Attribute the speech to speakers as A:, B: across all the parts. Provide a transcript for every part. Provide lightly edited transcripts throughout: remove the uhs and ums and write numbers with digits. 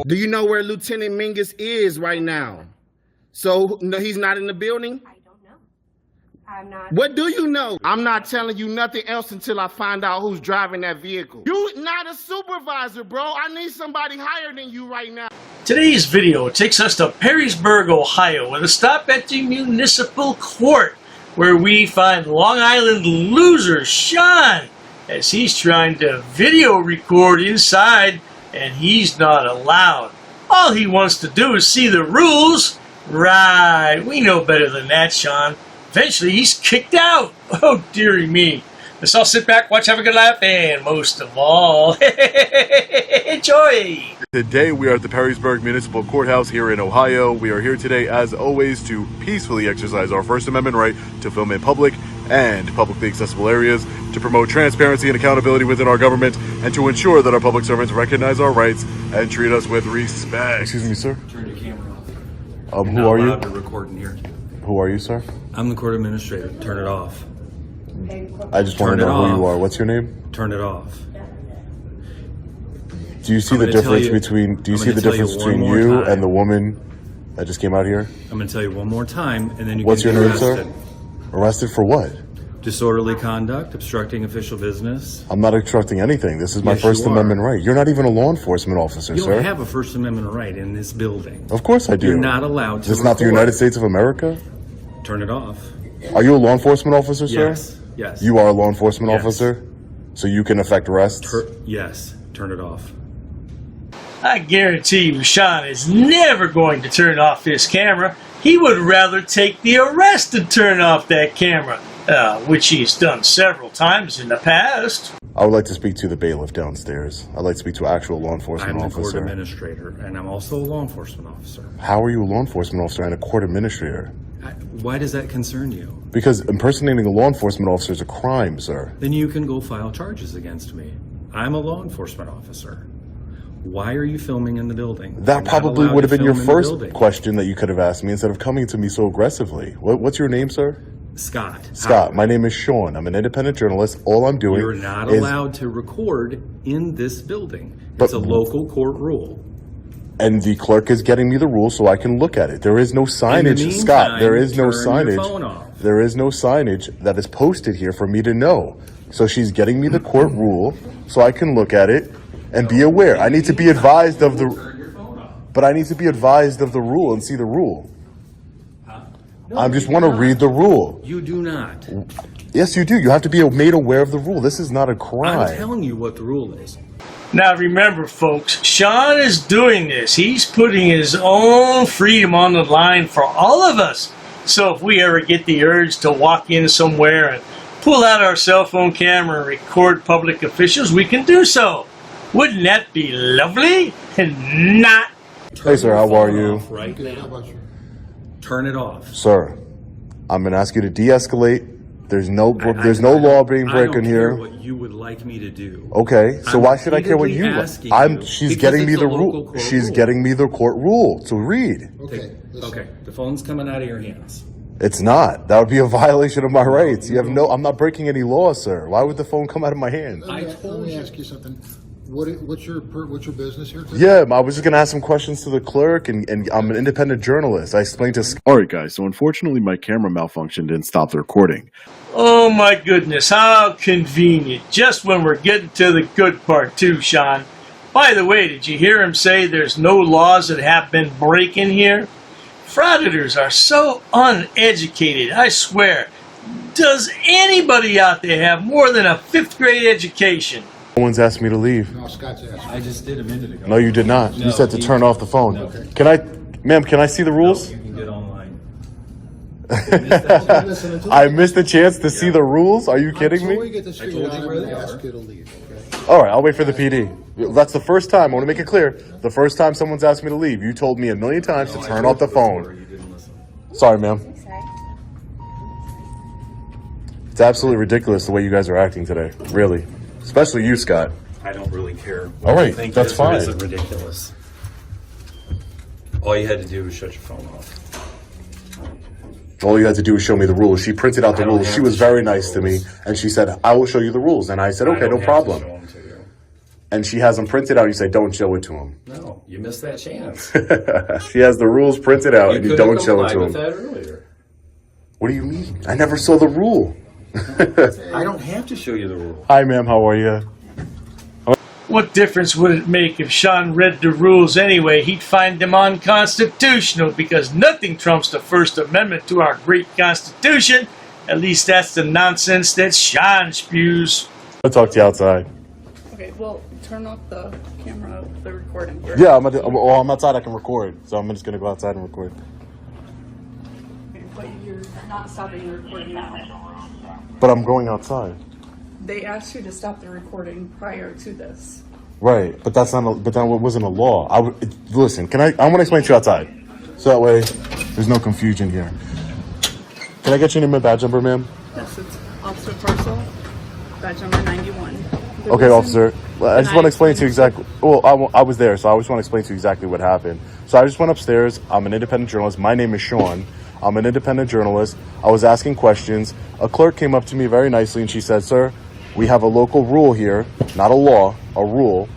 A: Do you know where Lieutenant Mingus is right now? So no, he's not in the building?
B: I don't know. I'm not.
A: What do you know? I'm not telling you nothing else until I find out who's driving that vehicle. You not a supervisor, bro. I need somebody higher than you right now.
C: Today's video takes us to Perrysburg, Ohio, with a stop at the Municipal Court, where we find Long Island loser Sean, as he's trying to video record inside, and he's not allowed. All he wants to do is see the rules. Right, we know better than that, Sean. Eventually, he's kicked out. Oh, dearie me. Let's all sit back, watch, have a good laugh, and most of all, enjoy!
D: Today, we are at the Perrysburg Municipal Courthouse here in Ohio. We are here today, as always, to peacefully exercise our First Amendment right to film in public and publicly accessible areas, to promote transparency and accountability within our government, and to ensure that our public servants recognize our rights and treat us with respect. Excuse me, sir.
E: Turn your camera off.
D: Who are you?
E: To record in here.
D: Who are you, sir?
E: I'm the court administrator. Turn it off.
D: I just want to know who you are. What's your name?
E: Turn it off.
D: Do you see the difference between? Do you see the difference between you and the woman that just came out here?
E: I'm going to tell you one more time, and then you
D: What's
E: can
D: your
E: get
D: name,
E: arrested.
D: sir? Arrested for what?
E: Disorderly conduct, obstructing official business.
D: I'm not obstructing anything. This is my
E: Yes,
D: First
E: you are.
D: Amendment right. You're not even a law enforcement officer,
E: You
D: sir.
E: don't have a First Amendment right in this building.
D: Of course I do.
E: You're not allowed to.
D: Is this not the
E: record.
D: United States of America?
E: Turn it off.
D: Are you a law enforcement officer, sir?
E: Yes. Yes.
D: You are a law enforcement
E: Yes.
D: officer? So you can effect arrests?
E: Yes. Turn it off.
C: I guarantee you Sean is never going to turn off his camera. He would rather take the arrest than turn off that camera, which he's done several times in the past.
D: I would like to speak to the bailiff downstairs. I'd like to speak to an actual law enforcement
E: I'm the court
D: officer.
E: administrator, and I'm also a law enforcement officer.
D: How are you a law enforcement officer and a court administrator?
E: Why does that concern you?
D: Because impersonating a law enforcement officer is a crime, sir.
E: Then you can go file charges against me. I'm a law enforcement officer. Why are you filming in the building?
D: That
E: You're not
D: probably
E: allowed
D: would have
E: to
D: been your
E: film in the
D: first
E: building.
D: question that you could have asked me instead of coming to me so aggressively. What's your name, sir?
E: Scott.
D: Scott, my name is Sean. I'm an independent journalist. All I'm doing
E: You're not
D: is...
E: allowed to record in this building.
D: But-
E: It's a local court rule.
D: And the clerk is getting me the rules so I can look at it. There is no signage,
E: meantime,
D: Scott. There is no
E: turn your phone
D: signage.
E: off.
D: There is no signage that is posted here for me to know. So she's getting me the court rule so I can look at it and be aware. I need to be advised of the.
E: Turn your phone off.
D: But I need to be advised of the rule and see the rule. I just want to read the rule.
E: You do not.
D: Yes, you do. You have to be made aware of the rule. This is not a
E: I'm
D: crime.
E: telling you what the rule is.
C: Now remember, folks, Sean is doing this. He's putting his own freedom on the line for all of us. So if we ever get the urge to walk in somewhere and pull out our cell phone camera and record public officials, we can do so. Wouldn't that be lovely? And not.
D: Hey, sir, how are you?
E: Right now. Turn it off.
D: Sir, I'm going to ask you to de-escalate. There's no law being
E: I don't
D: broken
E: care
D: here.
E: what you would like me to do.
D: Okay, so
E: I'm
D: why should I care what you
E: repeatedly
D: want?
E: asking
D: She's
E: you,
D: getting me
E: because
D: the
E: it's a local
D: rule.
E: court
D: She's
E: rule.
D: getting me the court rule to read.
E: Okay. The phone's coming out of your hands.
D: It's not. That would be a violation of my rights. You have no. I'm not breaking any law, sir. Why would the phone come out of my hand?
F: Let me ask you something. What's your business here today?
D: Yeah, I was just gonna ask some questions to the clerk, and I'm an independent journalist. I explained to. All right, guys. So unfortunately, my camera malfunctioned and stopped the recording.
C: Oh my goodness, how convenient. Just when we're getting to the good part too, Sean. By the way, did you hear him say there's no laws that have been breaking here? Frauditors are so uneducated, I swear. Does anybody out there have more than a 5th grade education?
D: No one's asked me to leave.
F: No, Scott's asking.
E: I just did a minute ago.
D: No, you did not. You said to turn off the phone.
E: Okay.
D: Can I, ma'am? Can I see the rules?
E: You can get online.
D: I missed the chance to see the rules. Are you kidding
F: Until we
D: me?
F: get this figured
E: told you
F: out, I'm
E: where
F: going
E: they
F: to
E: are.
F: ask you to leave, okay?
D: All right, I'll wait for the PD. That's the first time. I want to make it clear. The first time someone's asked me to leave, you told me a million times to turn off the phone.
E: You didn't listen.
D: Sorry, ma'am. It's absolutely ridiculous the way you guys are acting today. Really. Especially you, Scott.
E: I don't really care.
D: All right,
E: you think
D: that's
E: is or
D: fine.
E: isn't ridiculous. All you had to do was shut your phone off.
D: All you had to do was show me the rules. She printed out the
E: I don't
D: rules.
E: have
D: She was
E: to show
D: very
E: you the
D: nice to me,
E: rules.
D: and she said, I will show you the rules. And I said,
E: I
D: okay,
E: don't
D: no
E: have to
D: problem.
E: show 'em to you.
D: and she has them printed out. You say, don't show it to him.
E: No, you missed that chance.
D: She has the rules printed out, and you don't show it to him.
E: That earlier.
D: What do you mean? I never saw the rule.
E: I don't have to show you the rule.
D: Hi, ma'am. How are you?
C: What difference would it make if Sean read the rules anyway? He'd find them unconstitutional because nothing trumps the First Amendment to our great Constitution. At least that's the nonsense that Sean spews.
D: I'll talk to you outside.
G: Okay, well, turn off the camera, the recording.
D: Yeah, I'm outside. I can record, so I'm just gonna go outside and record.
G: But you're not stopping the recording now.
D: But I'm going outside.
G: They asked you to stop the recording prior to this.
D: Right, but that's not. But that wasn't a law. Listen. Can I? I want to explain to you outside, so that way there's no confusion here. Can I get your name and badge number, ma'am?
G: Yes, it's Officer Parcel, badge number 91.
D: Okay, officer. I just want to explain to you exactly. Well, I was there, so I just want to explain to you exactly what happened. So I just went upstairs. I'm an independent journalist. My name is Sean. I'm an independent journalist. I was asking questions. A clerk came up to me very nicely, and she said, "Sir, we have a local rule here, not a law, a rule,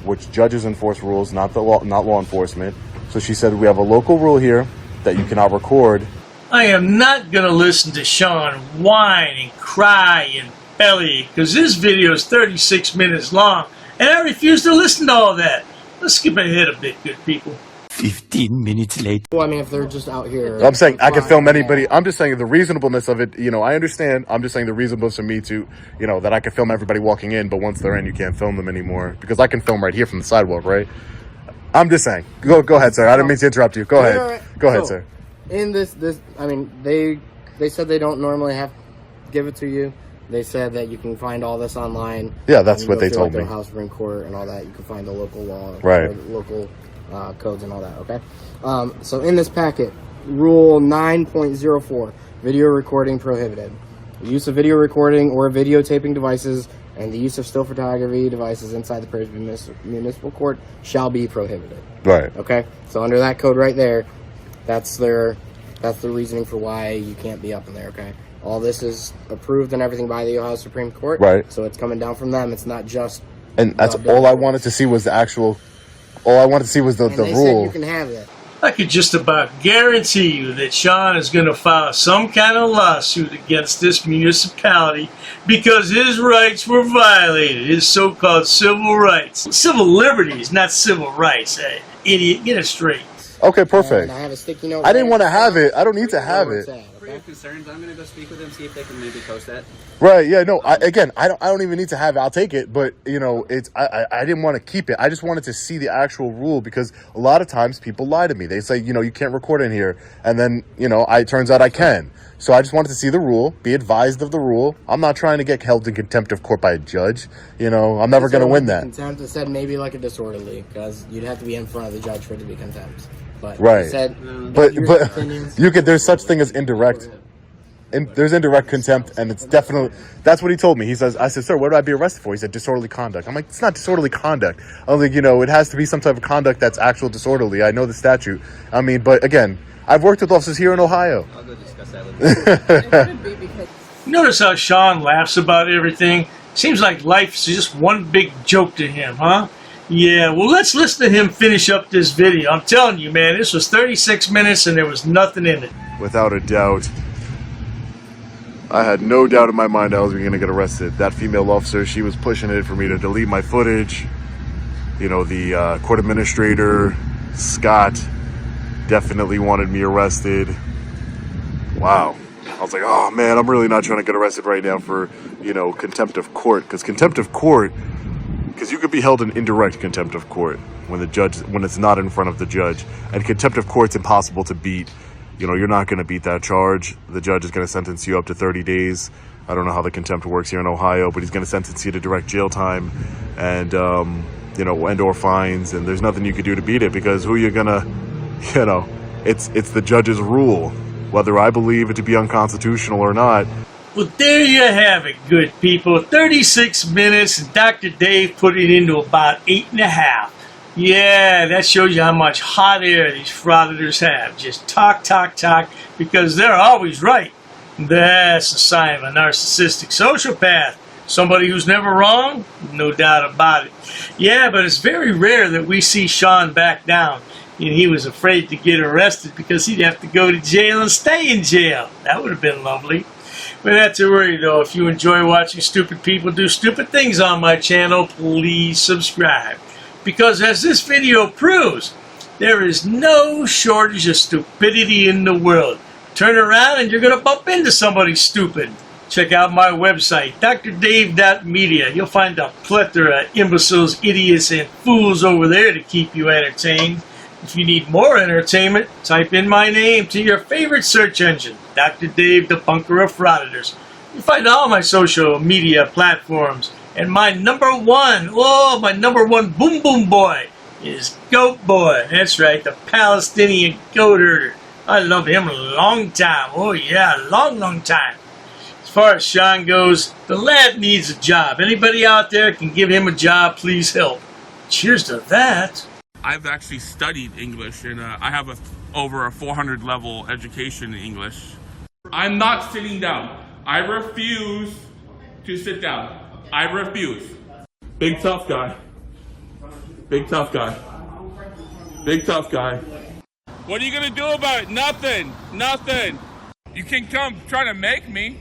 D: which judges enforce rules, not law enforcement." So she said, "We have a local rule here that you cannot record."
C: I am not going to listen to Sean whine and cry and belly because this video is 36 minutes long and I refuse to listen to all that. Let's skip ahead a bit, good people.
H: 15 minutes later.
I: Well, I mean, if they're just out here.
D: I'm saying I can film anybody. I'm just saying the reasonableness of it. I understand. I'm just saying the reasonableness for me to, that I can film everybody walking in, but once they're in, you can't film them anymore because I can film right here from the sidewalk, right? I'm just saying. Go ahead, sir. I didn't mean to interrupt you. Go ahead. Go ahead, sir.
I: In this, I mean, they said they don't normally give it to you. They said that you can find all this online.
D: Yeah, that's what they told me.
I: House Supreme Court and all that. You can find the local law,
D: right?
I: Local codes and all that. Okay. So in this packet, Rule 9.04, video recording prohibited. The use of video recording or videotaping devices and the use of still photography devices inside the Paris Municipal Court shall be prohibited.
D: Right.
I: Okay. So under that code right there, that's the reasoning for why you can't be up in there. Okay. All this is approved and everything by the Ohio Supreme Court.
D: Right.
I: So it's coming down from them. It's not just.
D: And that's all I wanted to see was the actual. All I wanted to see was the
I: they
D: rule.
I: said you can have it.
C: I could just about guarantee you that Sean is going to file some kind of lawsuit against this municipality because his rights were violated, his so-called civil rights. Civil liberties, not civil rights. Idiot, get it straight.
D: Okay, perfect.
I: And I have a sticky note.
D: I didn't want to have it. I don't need to have it.
H: For your concerns, I'm going to go speak with them, see if they can maybe post that.
D: Right? Yeah. No. I don't even need to have it. I'll take it. But it's. I didn't want to keep it. I just wanted to see the actual rule because a lot of times people lie to me. They say you can't record in here, and then it turns out I can. So I just wanted to see the rule, be advised of the rule. I'm not trying to get held in contempt of court by a judge. I'm never going to win that.
I: Contempt. It said maybe like a disorderly because you'd have to be in front of the judge for it to be contempt. But
D: right.
I: Said,
D: but there's such thing as indirect. There's indirect contempt, and it's definitely that's what he told me. He says, I said, "Sir, what would I be arrested for?" He said, "Disorderly conduct." I'm like, "It's not disorderly conduct." I'm like, it has to be some type of conduct that's actual disorderly. I know the statute. I mean, but again, I've worked with officers here in Ohio.
H: I'll go discuss that with you.
C: Notice how Sean laughs about everything? Seems like life's just one big joke to him, huh? Yeah, well, let's listen to him finish up this video. I'm telling you, man, this was 36 minutes and there was nothing in it.
D: Without a doubt. I had no doubt in my mind I was going to get arrested. That female officer, she was pushing it for me to delete my footage. The court administrator, Scott, definitely wanted me arrested. Wow. I was like, oh man, I'm really not trying to get arrested right now for, contempt of court. Because you could be held in indirect contempt of court when it's not in front of the judge. And contempt of court's impossible to beat. You're not going to beat that charge. The judge is going to sentence you up to 30 days. I don't know how the contempt works here in Ohio, but he's going to sentence you to direct jail time and, and or fines. And there's nothing you can do to beat it because who you're going to, it's the judge's rule, whether I believe it to be unconstitutional or not.
C: Well, there you have it, good people. 36 minutes, and Dr. Dave put it into about 8.5. Yeah, that shows you how much hot air these frauditors have. Just talk, because they're always right. That's a sign of a narcissistic sociopath. Somebody who's never wrong? No doubt about it. Yeah, but it's very rare that we see Sean back down. And he was afraid to get arrested because he'd have to go to jail and stay in jail. That would have been lovely. But not to worry though, if you enjoy watching stupid people do stupid things on my channel, please subscribe. Because as this video proves, there is no shortage of stupidity in the world. Turn around and you're going to bump into somebody stupid. Check out my website, drdave.media. You'll find a plethora of imbeciles, idiots, and fools over there to keep you entertained. If you need more entertainment, type in my name to your favorite search engine, Dr. Dave, the Bunker of Frauditors. You'll find all my social media platforms. And my number one boom boom boy is Goat Boy. That's right, the Palestinian goat herder. I love him a long time. Oh yeah, long time. As far as Sean goes, the lad needs a job. Anybody out there can give him a job, please help. Cheers to that.
J: I've actually studied English, and I have over a 400 level education in English. I'm not sitting down. I refuse to sit down. I refuse. Big tough guy. Big tough guy. Big tough guy. What are you gonna do about it? Nothing. Nothing. You can come try to make me.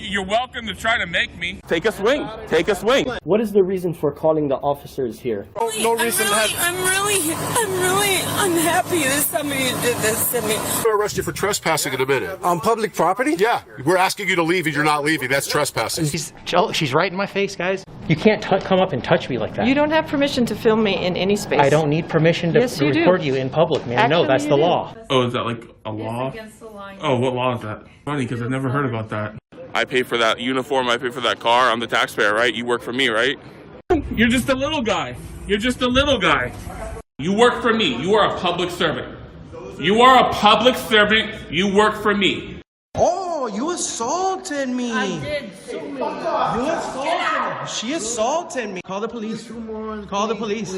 J: You're welcome to try to make me. Take a swing. Take a swing.
K: What is the reason for calling the officers here?
B: No reason I'm really unhappy that somebody did this to me.
L: I'm going to arrest you for trespassing in a minute.
M: On public property?
L: Yeah. We're asking you to leave and you're not leaving. That's trespassing.
K: She's right in my face, guys. You can't come up and touch me like that.
G: You don't have permission to film me in any space.
K: I don't need permission to record you in public, man.
G: Actually,
K: no, that's the law.
J: Oh, is that like a law?
G: Against the law.
J: Oh, what law is that? Funny, because I've never heard about that. I pay for that uniform, I pay for that car, I'm the taxpayer, right? You work for me, right? You're just a little guy. You're just a little guy. You work for me. You are a public servant. You are a public servant. You work for me.
M: Oh, you assaulted me.
G: I did.
M: You assaulted me. She assaulted me. Call the police. Call the police.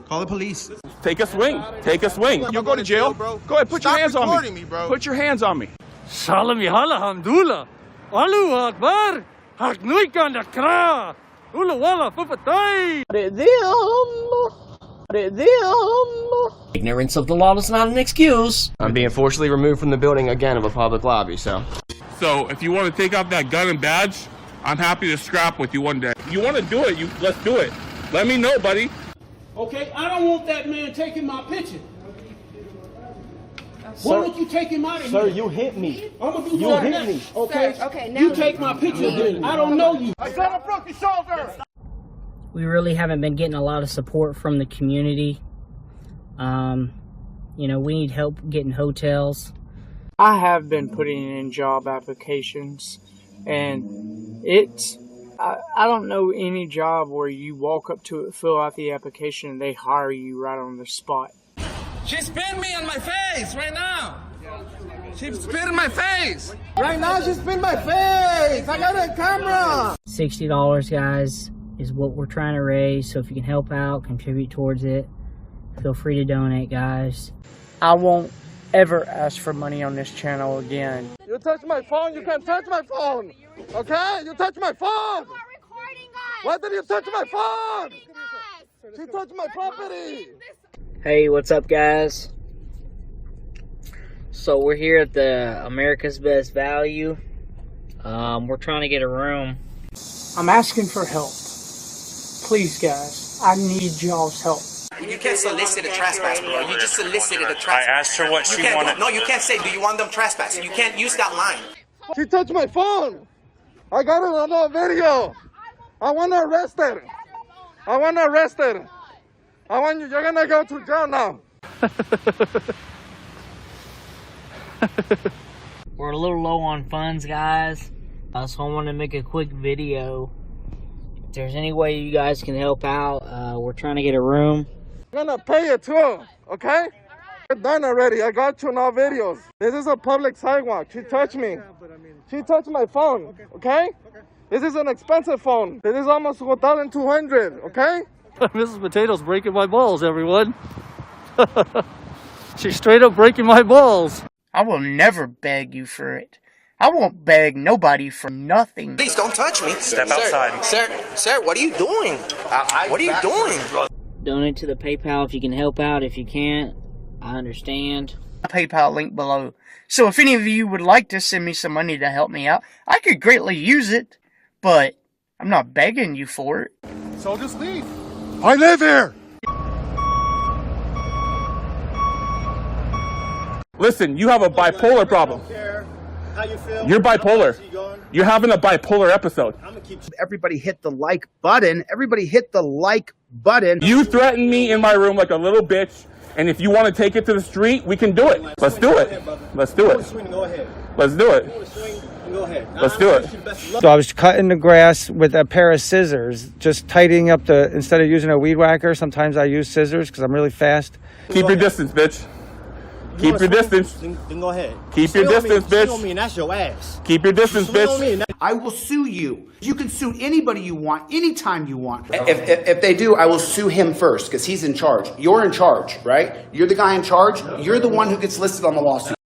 M: Call the police.
J: Take a swing. Take a swing. You'll go to jail. Go ahead, put your hands on me. Put your hands on me.
K: Salam alhamdulillah. Allahu Akbar. Haknuikan dakra. Ula wala pupatay. Ignorance of the law is not an excuse. I'm being forcibly removed from the building again of a public lobby, so
J: if you want to take out that gun and badge, I'm happy to scrap with you one day. You want to do it, let's do it. Let me know, buddy.
A: Okay, I don't want that man taking my picture. Why don't you take him out of here?
K: Sir, you hit me.
A: I'm gonna do that next. Okay?
B: Sir, okay, now
A: you take my picture then. I don't know you.
M: I said I broke your shoulder.
N: We really haven't been getting a lot of support from the community. You know, we need help getting hotels.
O: I have been putting in job applications, and I don't know any job where you walk up to it, fill out the application, and they hire you right on the spot.
M: She spit me on my face right now. She spit in my face. Right now, she spit in my face. I got it on camera.
N: $60, guys, is what we're trying to raise. So if you can help out, contribute towards it, feel free to donate, guys.
O: I won't ever ask for money on this channel again.
M: You touch my phone, you can't touch my phone. Okay? You touch my phone. Why did you touch my phone? She touched my property.
N: Hey, what's up, guys? So we're here at the America's Best Value. We're trying to get a room.
O: I'm asking for help. Please, guys, I need y'all's help.
M: You can't solicit a trespass, bro. You just solicited a trespass.
C: I asked her what she wanted.
M: No, you can't say, do you want them trespassing? You can't use that line. She touched my phone. I got it on that video. I want to arrest her. I want to arrest her. You're gonna go to jail now.
N: We're a little low on funds, guys. So I want to make a quick video. If there's any way you guys can help out, we're trying to get a room.
M: I'm gonna pay it too, okay? We're done already. I got you in our videos. This is a public sidewalk. She touched me. She touched my phone, okay? This is an expensive phone. This is almost 1,200, okay?
K: Mrs. Potato's breaking my balls, everyone. She's straight up breaking my balls.
O: I will never beg you for it. I won't beg nobody for nothing.
P: Please don't touch me.
K: Step outside.
P: Sir, what are you doing? What are you doing?
N: Donate to the PayPal if you can help out. If you can't, I understand.
O: PayPal link below. So if any of you would like to send me some money to help me out, I could greatly use it, but I'm not begging you for it.
F: So just leave.
L: I live here.
J: Listen, you have a bipolar problem.
F: How you feel?
J: You're bipolar. You're having a bipolar episode.
P: Everybody hit the like button. Everybody hit the like button.
J: You threatened me in my room like a little bitch, and if you want to take it to the street, we can do it. Let's do it. Let's do it. Let's do it. Let's do it.
M: So I was cutting the grass with a pair of scissors, just tidying up instead of using a weed whacker, sometimes I use scissors because I'm really fast.
J: Keep your distance, bitch. Keep your distance.
F: Then go ahead.
J: Keep your distance, bitch.
F: Swing on me and that's your ass.
J: Keep your distance, bitch.
P: I will sue you. You can sue anybody you want, anytime you want. If they do, I will sue him first because he's in charge. You're in charge, right? You're the guy in charge. You're the one who gets listed on the lawsuit.